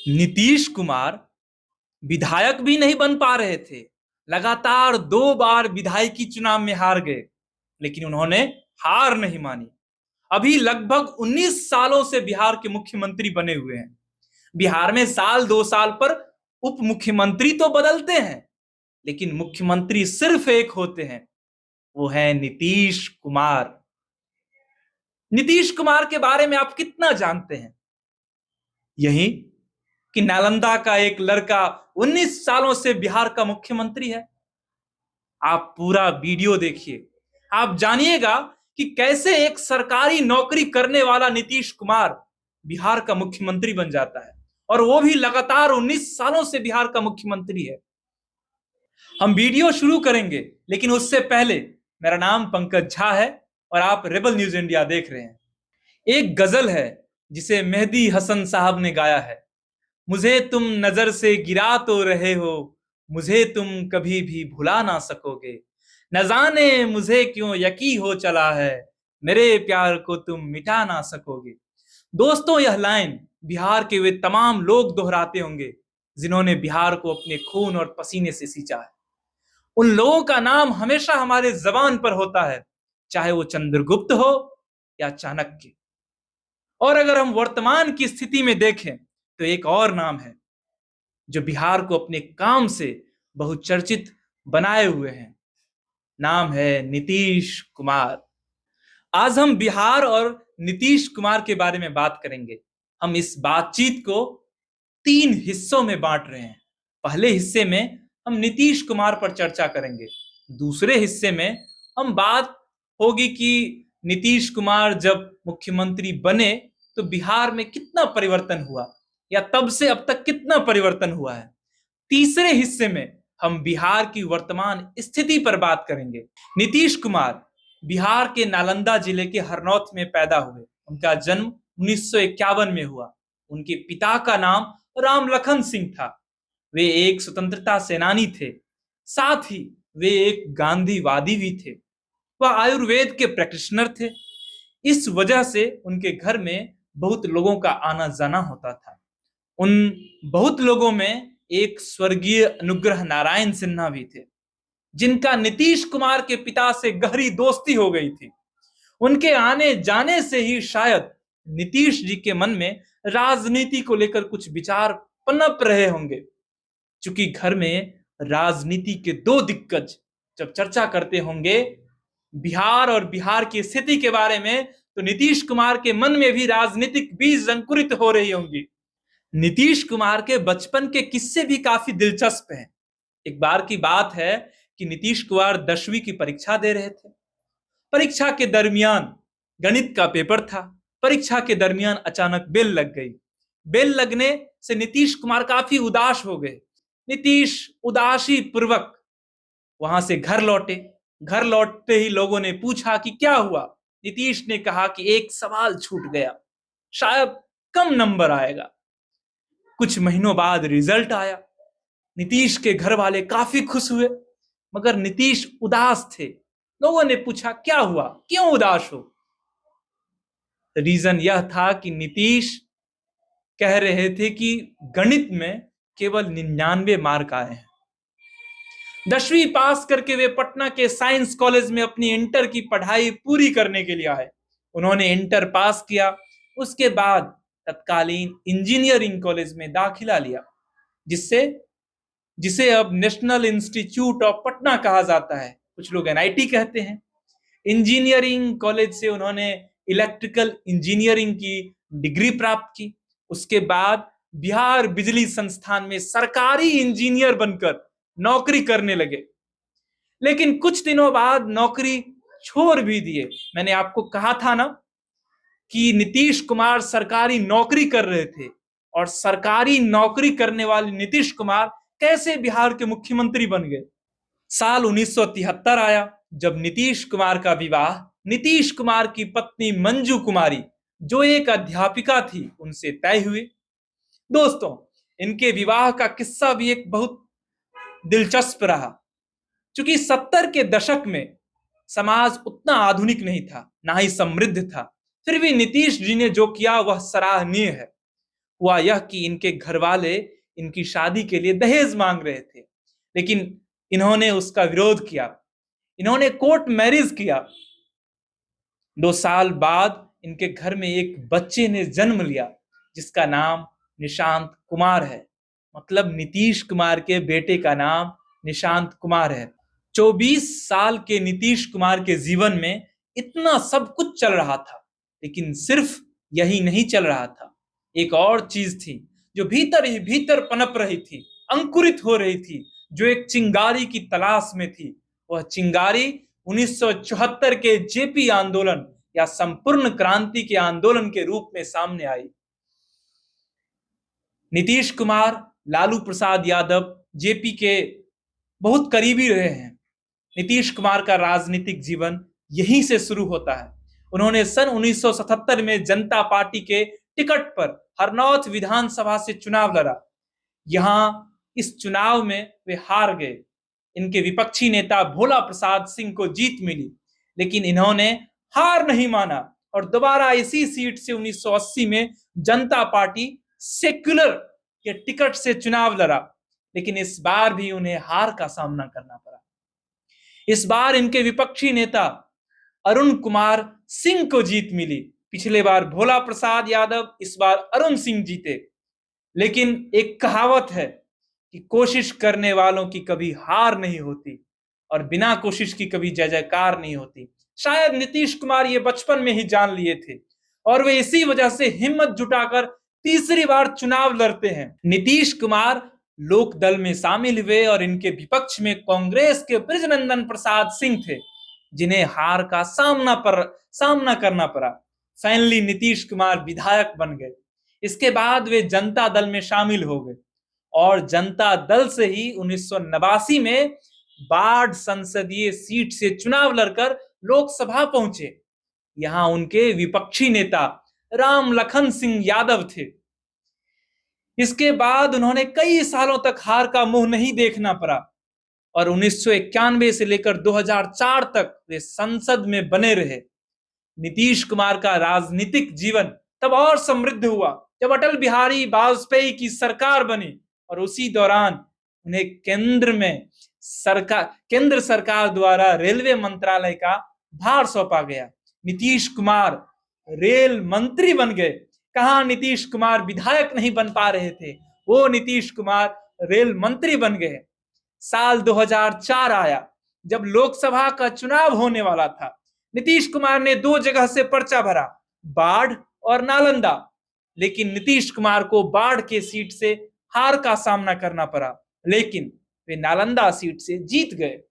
नीतीश कुमार विधायक भी नहीं बन पा रहे थे। लगातार 2 बार विधायकी चुनाव में हार गए, लेकिन उन्होंने हार नहीं मानी। अभी लगभग 19 सालों से बिहार के मुख्यमंत्री बने हुए हैं। बिहार में साल 2 साल पर उप मुख्यमंत्री तो बदलते हैं, लेकिन मुख्यमंत्री सिर्फ एक होते हैं, वो है नीतीश कुमार। नीतीश कुमार के बारे में आप कितना जानते हैं? यही कि नालंदा का एक लड़का 19 सालों से बिहार का मुख्यमंत्री है। आप पूरा वीडियो देखिए, आप जानिएगा कि कैसे एक सरकारी नौकरी करने वाला नीतीश कुमार बिहार का मुख्यमंत्री बन जाता है, और वो भी लगातार 19 सालों से बिहार का मुख्यमंत्री है। हम वीडियो शुरू करेंगे, लेकिन उससे पहले मेरा नाम पंकज झा है और आप रेबल न्यूज इंडिया देख रहे हैं। एक गजल है जिसे मेहदी हसन साहब ने गाया है। मुझे तुम नजर से गिरा तो रहे हो, मुझे तुम कभी भी भुला ना सकोगे। न जाने मुझे क्यों यकीन हो चला है, मेरे प्यार को तुम मिटा ना सकोगे। दोस्तों, यह लाइन बिहार के वे तमाम लोग दोहराते होंगे जिन्होंने बिहार को अपने खून और पसीने से सींचा है। उन लोगों का नाम हमेशा हमारे जबान पर होता है, चाहे वो चंद्रगुप्त हो या चाणक्य। और अगर हम वर्तमान की स्थिति में देखें तो एक और नाम है जो बिहार को अपने काम से बहुचर्चित बनाए हुए हैं। नाम है नीतीश कुमार। आज हम बिहार और नीतीश कुमार के बारे में बात करेंगे। हम इस बातचीत को 3 हिस्सों में बांट रहे हैं। पहले हिस्से में हम नीतीश कुमार पर चर्चा करेंगे। दूसरे हिस्से में हम बात होगी कि नीतीश कुमार जब मुख्यमंत्री बने तो बिहार में कितना परिवर्तन हुआ, या तब से अब तक कितना परिवर्तन हुआ है। तीसरे हिस्से में हम बिहार की वर्तमान स्थिति पर बात करेंगे। नीतीश कुमार बिहार के नालंदा जिले के हरनौत में पैदा हुए। उनका जन्म 1951 में हुआ। उनके पिता का नाम राम लखन सिंह था। वे एक स्वतंत्रता सेनानी थे, साथ ही वे एक गांधीवादी भी थे। वह आयुर्वेद के प्रैक्टिशनर थे। इस वजह से उनके घर में बहुत लोगों का आना जाना होता था। उन बहुत लोगों में एक स्वर्गीय अनुग्रह नारायण सिन्हा भी थे, जिनका नीतीश कुमार के पिता से गहरी दोस्ती हो गई थी। उनके आने जाने से ही शायद नीतीश जी के मन में राजनीति को लेकर कुछ विचार पनप रहे होंगे। चूंकि घर में राजनीति के 2 दिग्गज जब चर्चा करते होंगे बिहार और बिहार की स्थिति के बारे में, तो नीतीश कुमार के मन में भी राजनीतिक बीज अंकुरित हो रही होंगी। नीतीश कुमार के बचपन के किस्से भी काफी दिलचस्प हैं। एक बार की बात है कि नीतीश कुमार 10वीं की परीक्षा दे रहे थे। परीक्षा के दरमियान गणित का पेपर था। परीक्षा के दरमियान अचानक बेल लग गई। बेल लगने से नीतीश कुमार काफी उदास हो गए। नीतीश उदासी पूर्वक वहां से घर लौटे। घर लौटते ही लोगों ने पूछा कि क्या हुआ। नीतीश ने कहा कि एक सवाल छूट गया, शायद कम नंबर आएगा। कुछ महीनों बाद रिजल्ट आया। नीतीश के घर वाले काफी खुश हुए, मगर नीतीश उदास थे। लोगों ने पूछा क्या हुआ, क्यों उदास हो। रीजन यह था कि नीतीश कह रहे थे कि गणित में केवल 99 मार्क आए हैं। 10वीं पास करके वे पटना के साइंस कॉलेज में अपनी इंटर की पढ़ाई पूरी करने के लिए आए। उन्होंने इंटर पास किया। उसके बाद तत्कालीन इंजीनियरिंग कॉलेज में दाखिला लिया, जिसे अब नेशनल इंस्टीट्यूट ऑफ पटना कहा जाता है। कुछ लोग एनआईटी कहते हैं। इंजीनियरिंग कॉलेज से उन्होंने इलेक्ट्रिकल इंजीनियरिंग की डिग्री प्राप्त की। उसके बाद बिहार बिजली संस्थान में सरकारी इंजीनियर बनकर नौकरी करने लगे। लेकिन कुछ दिनों बाद नौकरी छोड़ भी दिए। मैंने आपको कहा था ना कि नीतीश कुमार सरकारी नौकरी कर रहे थे, और सरकारी नौकरी करने वाले नीतीश कुमार कैसे बिहार के मुख्यमंत्री बन गए। साल 1973 आया, जब नीतीश कुमार का विवाह नीतीश कुमार की पत्नी मंजू कुमारी, जो एक अध्यापिका थी, उनसे तय हुए। दोस्तों, इनके विवाह का किस्सा भी एक बहुत दिलचस्प रहा। क्योंकि 70 के दशक में समाज उतना आधुनिक नहीं था, ना ही समृद्ध था। फिर भी नीतीश जी ने जो किया वह सराहनीय है। हुआ यह कि इनके घर वाले इनकी शादी के लिए दहेज मांग रहे थे, लेकिन इन्होंने उसका विरोध किया। इन्होंने कोर्ट मैरिज किया। 2 साल बाद इनके घर में एक बच्चे ने जन्म लिया जिसका नाम निशांत कुमार है। मतलब नीतीश कुमार के बेटे का नाम निशांत कुमार है। 24 साल के नीतीश कुमार के जीवन में इतना सब कुछ चल रहा था, लेकिन सिर्फ यही नहीं चल रहा था। एक और चीज थी जो भीतर ही भीतर पनप रही थी, अंकुरित हो रही थी, जो एक चिंगारी की तलाश में थी। वह चिंगारी 1974 के जेपी आंदोलन या संपूर्ण क्रांति के आंदोलन के रूप में सामने आई। नीतीश कुमार, लालू प्रसाद यादव जेपी के बहुत करीबी रहे हैं। नीतीश कुमार का राजनीतिक जीवन यहीं से शुरू होता है। उन्होंने सन 1977 में जनता पार्टी के टिकट पर हरनौत विधानसभा से चुनाव लड़ा। यहां इस चुनाव में वे हार गए। इनके विपक्षी नेता भोला प्रसाद सिंह को जीत मिली, लेकिन इन्होंने हार नहीं माना और दोबारा इसी सीट से 1980 में जनता पार्टी सेक्युलर के टिकट से चुनाव लड़ा, लेकिन इस बार भी उन्हें हार का सामना करना पड़ा। इस बार इनके विपक्षी नेता अरुण कुमार सिंह को जीत मिली। पिछले बार भोला प्रसाद यादव, इस बार अरुण सिंह जीते। लेकिन एक कहावत है कि कोशिश करने वालों की कभी हार नहीं होती और बिना कोशिश की कभी जय जयकार नहीं होती। शायद नीतीश कुमार ये बचपन में ही जान लिए थे और वे इसी वजह से हिम्मत जुटाकर तीसरी बार चुनाव लड़ते हैं। नीतीश कुमार लोक दल में शामिल हुए और इनके विपक्ष में कांग्रेस के बृजनंदन प्रसाद सिंह थे, जिन्हें हार का सामना करना पड़ा। फाइनली नीतीश कुमार विधायक बन गए। इसके बाद वे जनता दल में शामिल हो गए और जनता दल से ही 1989 में बाढ़ संसदीय सीट से चुनाव लड़कर लोकसभा पहुंचे। यहां उनके विपक्षी नेता राम लखन सिंह यादव थे। इसके बाद उन्होंने कई सालों तक हार का मुंह नहीं देखना पड़ा और 1991 से लेकर 2004 तक वे संसद में बने रहे। नीतीश कुमार का राजनीतिक जीवन तब और समृद्ध हुआ जब अटल बिहारी वाजपेयी की सरकार बनी और उसी दौरान उन्हें केंद्र सरकार द्वारा रेलवे मंत्रालय का भार सौंपा गया। नीतीश कुमार रेल मंत्री बन गए। कहां नीतीश कुमार विधायक नहीं बन पा रहे थे, वो नीतीश कुमार रेल मंत्री बन गए। साल 2004 आया जब लोकसभा का चुनाव होने वाला था। नीतीश कुमार ने 2 जगह से पर्चा भरा, बाढ़ और नालंदा, लेकिन नीतीश कुमार को बाढ़ के सीट से हार का सामना करना पड़ा, लेकिन वे नालंदा सीट से जीत गए।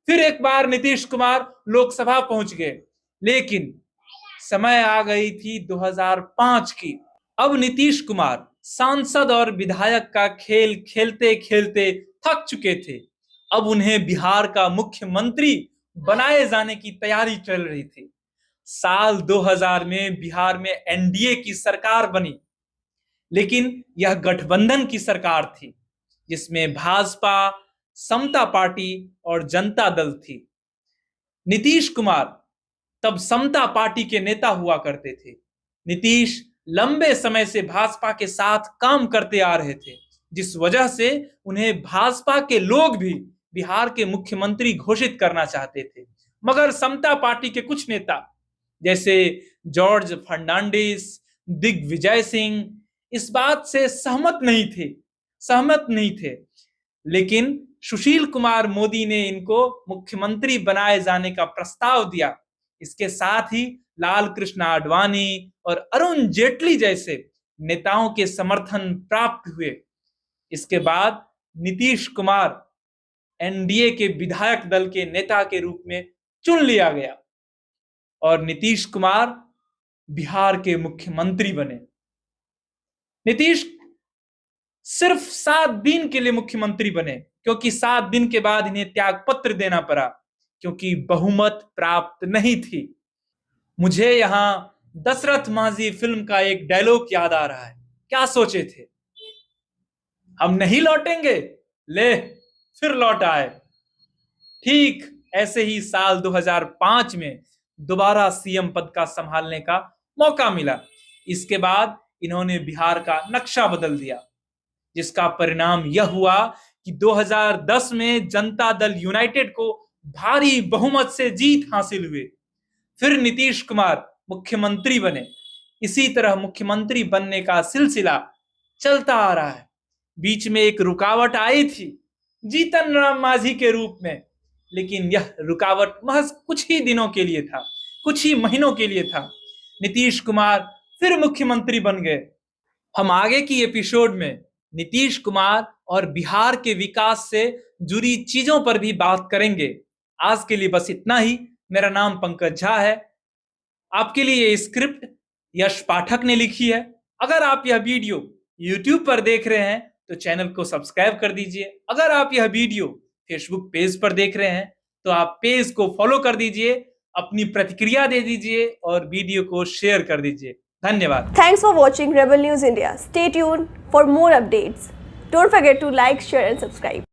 फिर एक बार नीतीश कुमार लोकसभा पहुंच गए, लेकिन समय आ गई थी 2005 की। अब नीतीश कुमार सांसद और विधायक का खेल खेलते खेलते थक चुके थे। अब उन्हें बिहार का मुख्यमंत्री बनाए जाने की तैयारी चल रही थी। साल 2000 में बिहार में एनडीए की सरकार बनी, लेकिन यह गठबंधन की सरकार थी जिसमें भाजपा, समता पार्टी और जनता दल थी। नीतीश कुमार तब समता पार्टी के नेता हुआ करते थे। नीतीश लंबे समय से भाजपा के साथ काम करते आ रहे थे, जिस वजह से उन्हें भाजपा के लोग भी बिहार के मुख्यमंत्री घोषित करना चाहते थे। मगर समता पार्टी के कुछ नेता जैसे जॉर्ज फर्नांडिस, दिग्विजय सिंह इस बात से सहमत नहीं थे। लेकिन सुशील कुमार मोदी ने इनको मुख्यमंत्री बनाए जाने का प्रस्ताव दिया। इसके साथ ही लाल कृष्ण आडवाणी और अरुण जेटली जैसे नेताओं के समर्थन प्राप्त हुए। इसके बाद नीतीश कुमार एनडीए के विधायक दल के नेता के रूप में चुन लिया गया और नीतीश कुमार बिहार के मुख्यमंत्री बने। नीतीश सिर्फ 7 दिन के लिए मुख्यमंत्री बने, क्योंकि 7 दिन के बाद इन्हें त्यागपत्र देना पड़ा, क्योंकि बहुमत प्राप्त नहीं थी। मुझे यहां दशरथ माझी फिल्म का एक डायलॉग याद आ रहा है। क्या सोचे थे, हम नहीं लौटेंगे, ले फिर लौट आए। ठीक ऐसे ही साल 2005 में दोबारा सीएम पद का संभालने का मौका मिला। इसके बाद इन्होंने बिहार का नक्शा बदल दिया, जिसका परिणाम यह हुआ कि 2010 में जनता दल यूनाइटेड को भारी बहुमत से जीत हासिल हुई। फिर नीतीश कुमार मुख्यमंत्री बने। इसी तरह मुख्यमंत्री बनने का सिलसिला चलता आ रहा है। बीच में एक रुकावट आई थी जीतन राम मांझी के रूप में, लेकिन यह रुकावट महज कुछ ही दिनों के लिए था, कुछ ही महीनों के लिए था। नीतीश कुमार फिर मुख्यमंत्री बन गए। हम आगे की एपिसोड में नीतीश कुमार और बिहार के विकास से जुड़ी चीजों पर भी बात करेंगे। आज के लिए बस इतना ही। मेरा नाम पंकज झा है। आपके लिए ये स्क्रिप्ट यश पाठक ने लिखी है। अगर आप यह वीडियो YouTube पर देख रहे हैं तो चैनल को सब्सक्राइब कर दीजिए। अगर आप यह वीडियो फेसबुक पेज पर देख रहे हैं तो आप पेज को फॉलो कर दीजिए, अपनी प्रतिक्रिया दे दीजिए और वीडियो को शेयर कर दीजिए। धन्यवाद। Thanks for watching Rebel News India. Stay tuned for more updates. Don't forget to like, share and subscribe.